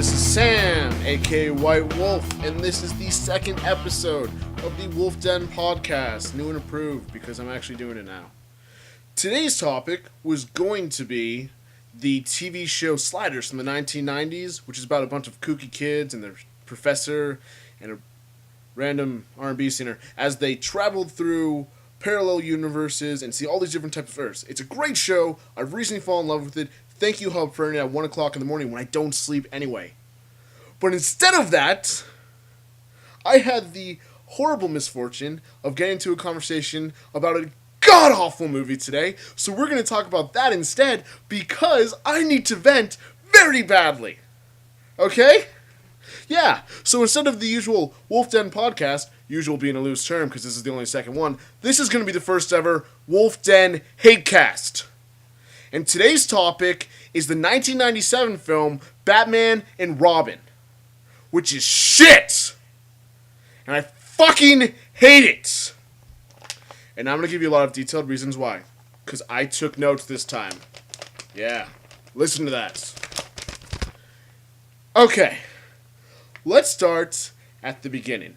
this is Sam, aka White Wolf, and this is the second episode of the Wolf Den podcast, new and improved because I'm actually doing it now. Today's topic was going to be the TV show Sliders from the 1990s, which is about a bunch of kooky kids and their professor and a random R&B singer as they traveled through parallel universes and see all these different types of Earths. It's a great show. I've recently fallen in love with it. Thank you, Hub, for it at 1 o'clock in the morning when I don't sleep anyway. But instead of that, I had the horrible misfortune of getting into a conversation about a god-awful movie today, so we're going to talk about that instead because I need to vent very badly. Okay? Yeah, so instead of the usual Wolf Den podcast, usual being a loose term because this is the only second one, this is going to be the first ever Wolf Den Hatecast. And today's topic is the 1997 film Batman and Robin, which is shit! And I fucking hate it! And I'm going to give you a lot of detailed reasons why. Because I took notes this time. Yeah, listen to that. Okay, let's start at the beginning.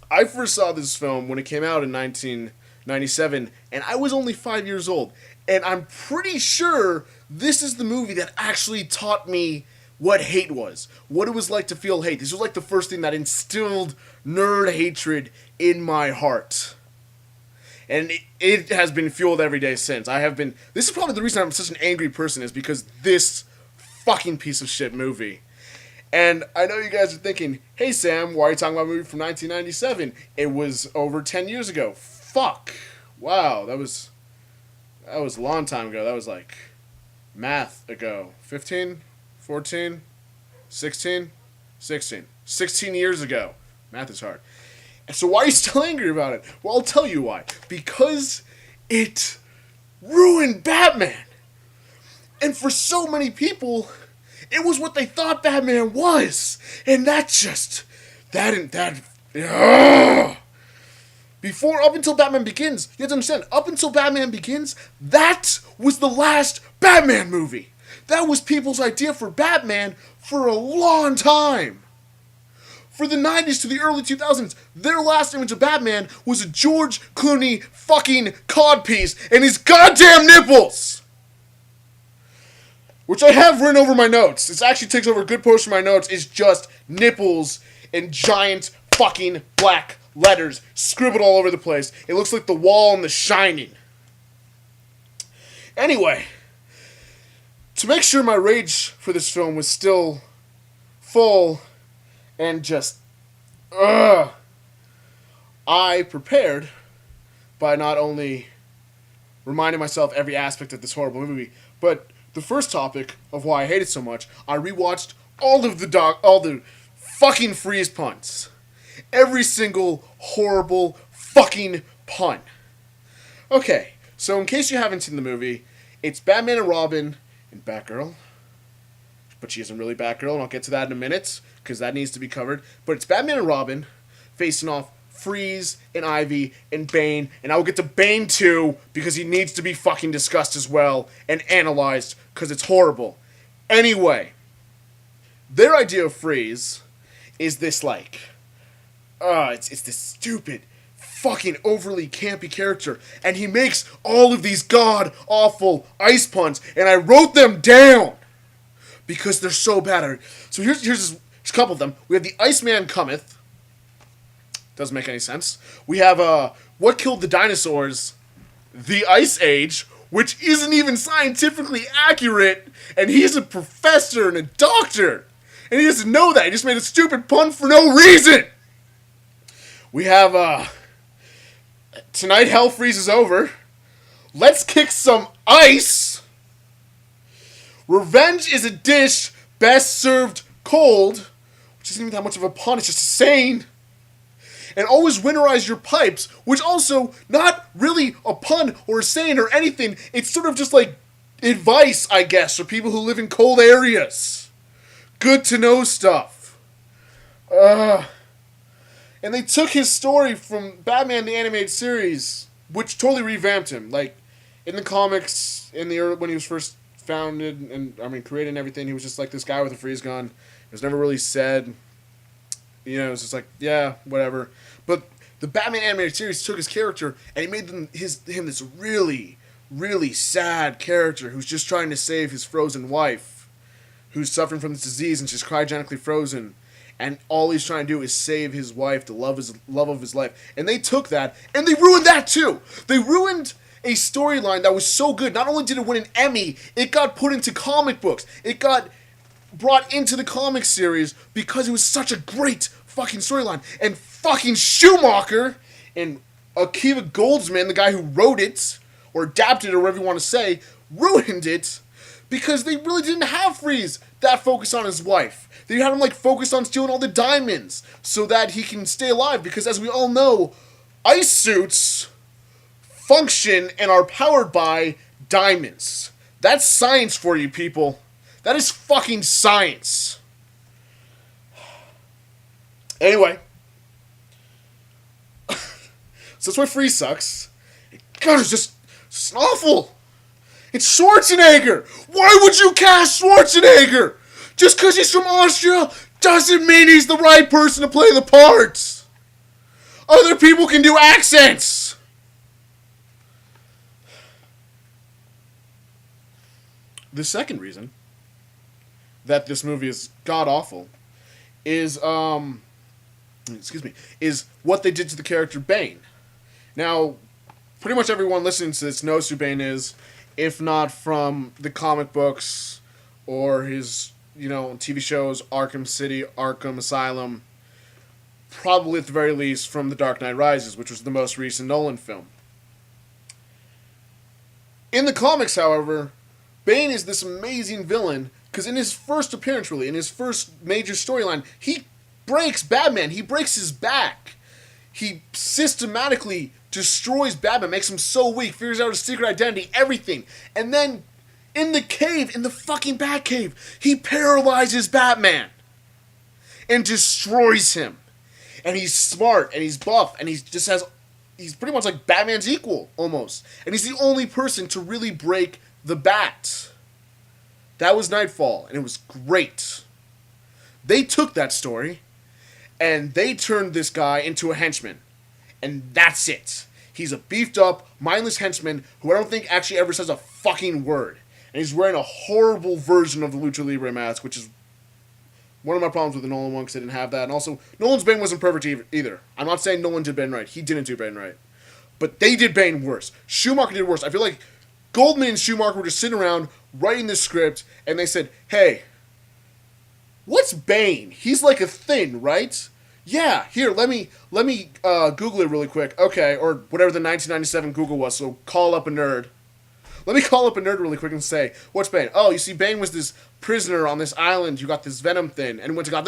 I first saw this film when it came out in 1997, and I was only 5 years old. And I'm pretty sure this is the movie that actually taught me what hate was. What it was like to feel hate. This was like the first thing that instilled nerd hatred in my heart. And it has been fueled every day since. This is probably the reason I'm such an angry person is because this fucking piece of shit movie. And I know you guys are thinking, hey Sam, why are you talking about a movie from 1997? It was over 10 years ago. Fuck. Wow, that was a long time ago. That was like math ago. 15? 14? 16? 16. 16 years ago. Math is hard. So why are you still angry about it? Well, I'll tell you why. Because it ruined Batman. And for so many people, it was what they thought Batman was. And up until Batman Begins, you have to understand, up until Batman Begins, that was the last Batman movie. That was people's idea for Batman for a long time. For the 90s to the early 2000s, their last image of Batman was a George Clooney fucking codpiece and his goddamn nipples! Which I have written over my notes. This actually takes over a good portion of my notes. It's just nipples and giant fucking black letters scribbled all over the place. It looks like The Wall in The Shining. Anyway, to make sure my rage for this film was still full and just, I prepared by not only reminding myself every aspect of this horrible movie, but the first topic of why I hate it so much, I rewatched all the fucking freeze puns. Every single horrible fucking pun. Okay, so in case you haven't seen the movie, it's Batman and Robin and Batgirl. But she isn't really Batgirl, and I'll get to that in a minute, because that needs to be covered. But it's Batman and Robin facing off Freeze and Ivy and Bane, and I will get to Bane too, because he needs to be fucking discussed as well, and analyzed, because it's horrible. Anyway, their idea of Freeze is this, it's this stupid, fucking overly campy character, and he makes all of these god-awful ice puns, and I wrote them down, because they're so bad. So here's a couple of them. We have the Iceman Cometh. Doesn't make any sense. We have, what killed the dinosaurs? The Ice Age, which isn't even scientifically accurate, and he's a professor and a doctor, and he doesn't know that. He just made a stupid pun for no reason. We have, tonight hell freezes over. Let's kick some ice. Revenge is a dish best served cold, which isn't even that much of a pun, it's just a saying. And always winterize your pipes, which also not really a pun or a saying or anything. It's sort of just like advice, I guess, for people who live in cold areas. Good to know stuff. And they took his story from Batman the Animated Series, which totally revamped him. Like, in the comics, when he was first founded and created and everything, he was just like this guy with a freeze gun, It was never really said. You know, it's just like, yeah, whatever. But the Batman animated series took his character and he made him this really, really sad character who's just trying to save his frozen wife, who's suffering from this disease and she's cryogenically frozen. And all he's trying to do is save his wife, the love of his life. And they took that and they ruined that too. They ruined a storyline that was so good. Not only did it win an Emmy, it got put into comic books. It got brought into the comic series because it was such a great fucking storyline. And fucking Schumacher and Akiva Goldsman, the guy who wrote it, or adapted it, or whatever you want to say, ruined it because they really didn't have Freeze that focused on his wife. They had him like focused on stealing all the diamonds so that he can stay alive because as we all know, ice suits function and are powered by diamonds. That's science for you people. That is fucking science. Anyway. So that's why Freeze sucks. God, it's just awful. It's Schwarzenegger. Why would you cast Schwarzenegger? Just because he's from Austria doesn't mean he's the right person to play the parts. Other people can do accents. The second reason that this movie is god-awful is, is what they did to the character Bane. Now, pretty much everyone listening to this knows who Bane is, if not from the comic books or his, TV shows, Arkham City, Arkham Asylum, probably at the very least from The Dark Knight Rises, which was the most recent Nolan film. In the comics, however, Bane is this amazing villain, because in his first appearance, really, in his first major storyline, he breaks Batman. He breaks his back. He systematically destroys Batman, makes him so weak, figures out his secret identity, everything. And then, in the cave, in the fucking Batcave, he paralyzes Batman. And destroys him. And he's smart, and he's buff, and he's pretty much like Batman's equal, almost. And he's the only person to really break the Bat. That was Nightfall, and it was great. They took that story, and they turned this guy into a henchman. And that's it. He's a beefed up, mindless henchman who I don't think actually ever says a fucking word. And he's wearing a horrible version of the Lucha Libre mask, which is one of my problems with the Nolan one, because I didn't have that. And also, Nolan's Bane wasn't perfect either. I'm not saying Nolan did Bane right. He didn't do Bane right. But they did Bane worse. Schumacher did worse. I feel like Goldman and Schumacher were just sitting around writing the script, and they said, hey, what's Bane? He's like a thing, right? Yeah, here, let me Google it really quick. Okay, or whatever the 1997 Google was, so call up a nerd. Let me call up a nerd really quick and say, what's Bane? Oh, you see, Bane was this prisoner on this island who got this venom thing, and went to God.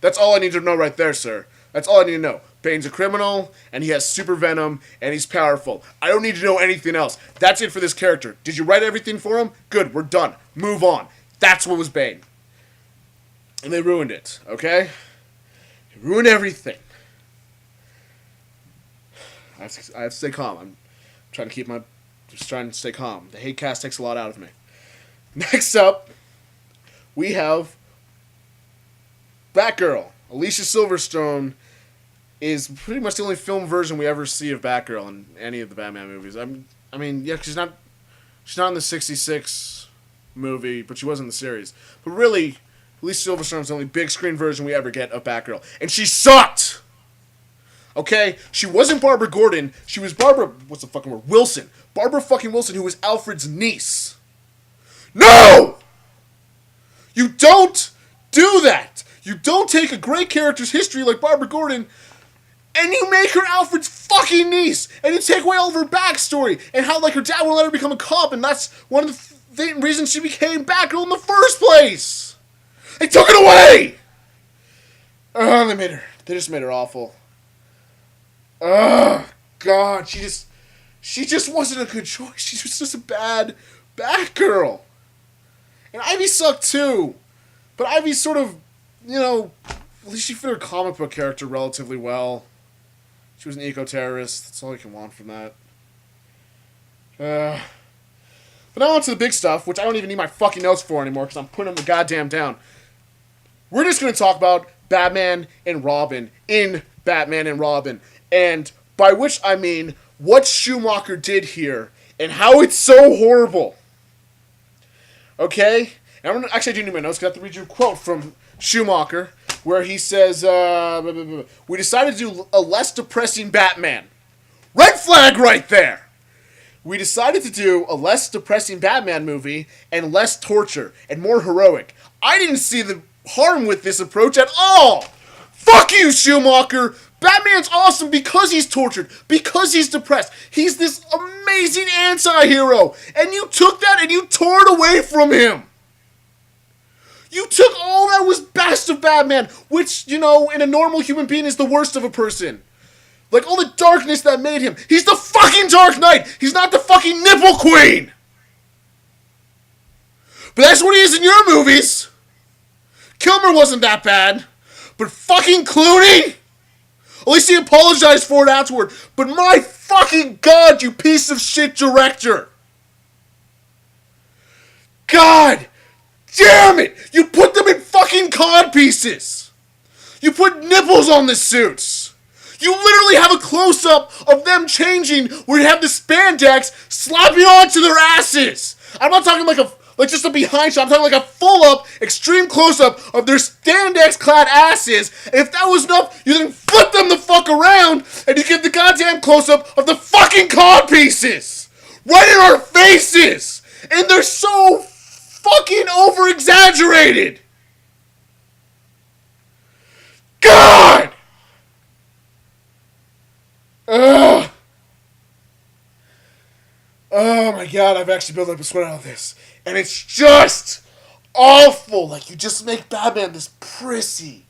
That's all I need to know right there, sir. That's all I need to know. Bane's a criminal, and he has super venom, and he's powerful. I don't need to know anything else. That's it for this character. Did you write everything for him? Good, we're done. Move on. That's what was Bane. And they ruined it, okay? They ruined everything. I have to stay calm. I'm trying to stay calm. The Hatecast takes a lot out of me. Next up, we have Batgirl. Alicia Silverstone is pretty much the only film version we ever see of Batgirl in any of the Batman movies. I mean, yeah, she's not in the '66 movie, but she was in the series. But really, Alicia Silverstone's the only big screen version we ever get of Batgirl, and she sucked. Okay, she wasn't Barbara Gordon. She was Barbara. What's the fucking word? Wilson. Barbara fucking Wilson, who was Alfred's niece. No! You don't do that! You don't take a great character's history like Barbara Gordon and you make her Alfred's fucking niece! And you take away all of her backstory and how, like, her dad won't let her become a cop, and that's one of the reasons she became Batgirl in the first place! They took it away! They just made her awful. Oh, God, she just wasn't a good choice. She was just a bad Batgirl. And Ivy sucked too. But Ivy's sort of, at least she fit her comic book character relatively well. She was an eco-terrorist. That's all you can want from that. But now on to the big stuff, which I don't even need my fucking notes for anymore because I'm putting them the goddamn down. We're just going to talk about Batman and Robin in Batman and Robin. And by which I mean what Schumacher did here and how it's so horrible. Okay? And I'm gonna, actually, I do need my notes because I have to read you a quote from Schumacher where he says, we decided to do a less depressing Batman. Red flag right there! We decided to do a less depressing Batman movie and less torture and more heroic. I didn't see the harm with this approach at all! Fuck you, Schumacher! Batman's awesome because he's tortured, because he's depressed. He's this amazing anti-hero, and you took that and you tore it away from him. You took all that was best of Batman, which, you know, in a normal human being is the worst of a person. Like, all the darkness that made him. He's the fucking Dark Knight! He's not the fucking Nipple Queen! But that's what he is in your movies! Kilmer wasn't that bad. But fucking Clooney? At least he apologized for it afterward. But my fucking god, you piece of shit director! God damn it! You put them in fucking cod pieces! You put nipples on the suits! You literally have a close-up of them changing where you have the spandex slapping onto their asses! I'm not talking like just a behind shot, I'm talking like a full-up, extreme close-up of their spandex-clad asses. And if that was enough, you then flip them the fuck around and you give the goddamn close-up of the fucking cod pieces! Right in our faces! And they're so fucking over-exaggerated! God! Ugh! Oh my god, I've actually built up a sweat out of this. And it's just awful. Like, you just make Batman this prissy.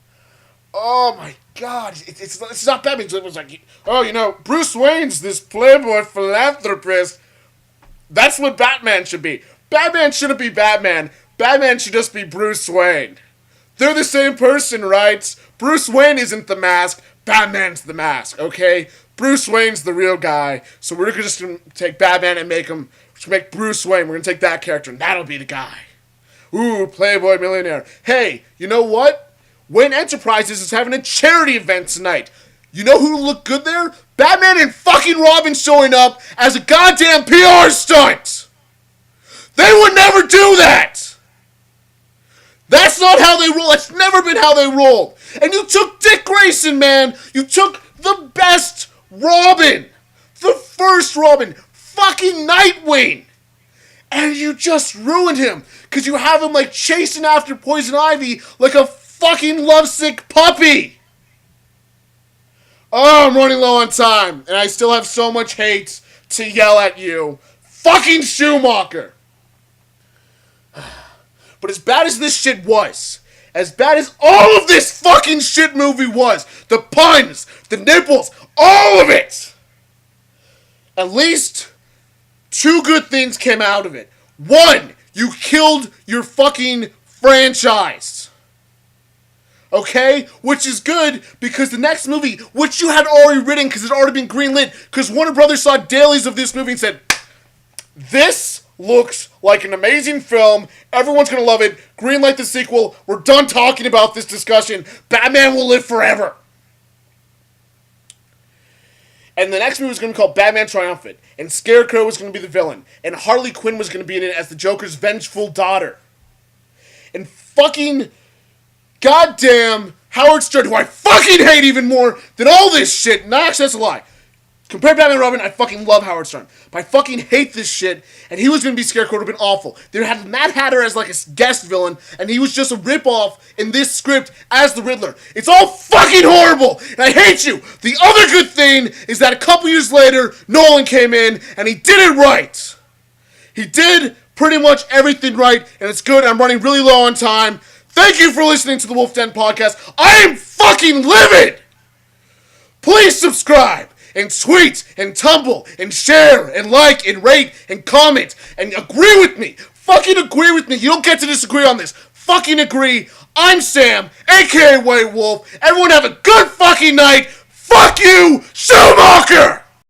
Oh my god. It's not Batman. It was like, oh, you know, Bruce Wayne's this playboy philanthropist. That's what Batman should be. Batman shouldn't be Batman. Batman should just be Bruce Wayne. They're the same person, right? Bruce Wayne isn't the mask. Batman's the mask, okay? Bruce Wayne's the real guy. So we're just going to take Batman and make Bruce Wayne. We're going to take that character and that'll be the guy. Ooh, Playboy millionaire. Hey, you know what? Wayne Enterprises is having a charity event tonight. You know who looked good there? Batman and fucking Robin showing up as a goddamn PR stunt. They would never do that. That's not how they roll. That's never been how they roll. And you took Dick Grayson, man. You took the best Robin. The first Robin. Fucking Nightwing. And you just ruined him. Because you have him like chasing after Poison Ivy like a fucking lovesick puppy. Oh, I'm running low on time. And I still have so much hate to yell at you. Fucking Schumacher. But as bad as this shit was, as bad as all of this fucking shit movie was, the puns, the nipples, all of it, at least 2 good things came out of it. 1, you killed your fucking franchise. Okay? Which is good because the next movie, which you had already written because it had already been greenlit, because Warner Brothers saw dailies of this movie and said, this looks like an amazing film. Everyone's gonna love it. Greenlight the sequel. We're done talking about this discussion. Batman will live forever. And the next movie was gonna be called Batman Triumphant. And Scarecrow was gonna be the villain. And Harley Quinn was gonna be in it as the Joker's vengeful daughter. And fucking goddamn Howard Stern, who I fucking hate even more than all this shit. No, actually, that's a lie. Compared to Batman and Robin, I fucking love Howard Stern. But I fucking hate this shit, and he was going to be Scarecrow. It would have been awful. They had Mad Hatter as like a guest villain, and he was just a ripoff in this script as the Riddler. It's all fucking horrible, and I hate you. The other good thing is that a couple years later, Nolan came in, and he did it right. He did pretty much everything right, and it's good. I'm running really low on time. Thank you for listening to the Wolf Den Podcast. I am fucking livid! Please subscribe! And tweet, and tumble, and share, and like, and rate, and comment, and agree with me. Fucking agree with me. You don't get to disagree on this. Fucking agree. I'm Sam, aka White Wolf. Everyone have a good fucking night. Fuck you, Schumacher!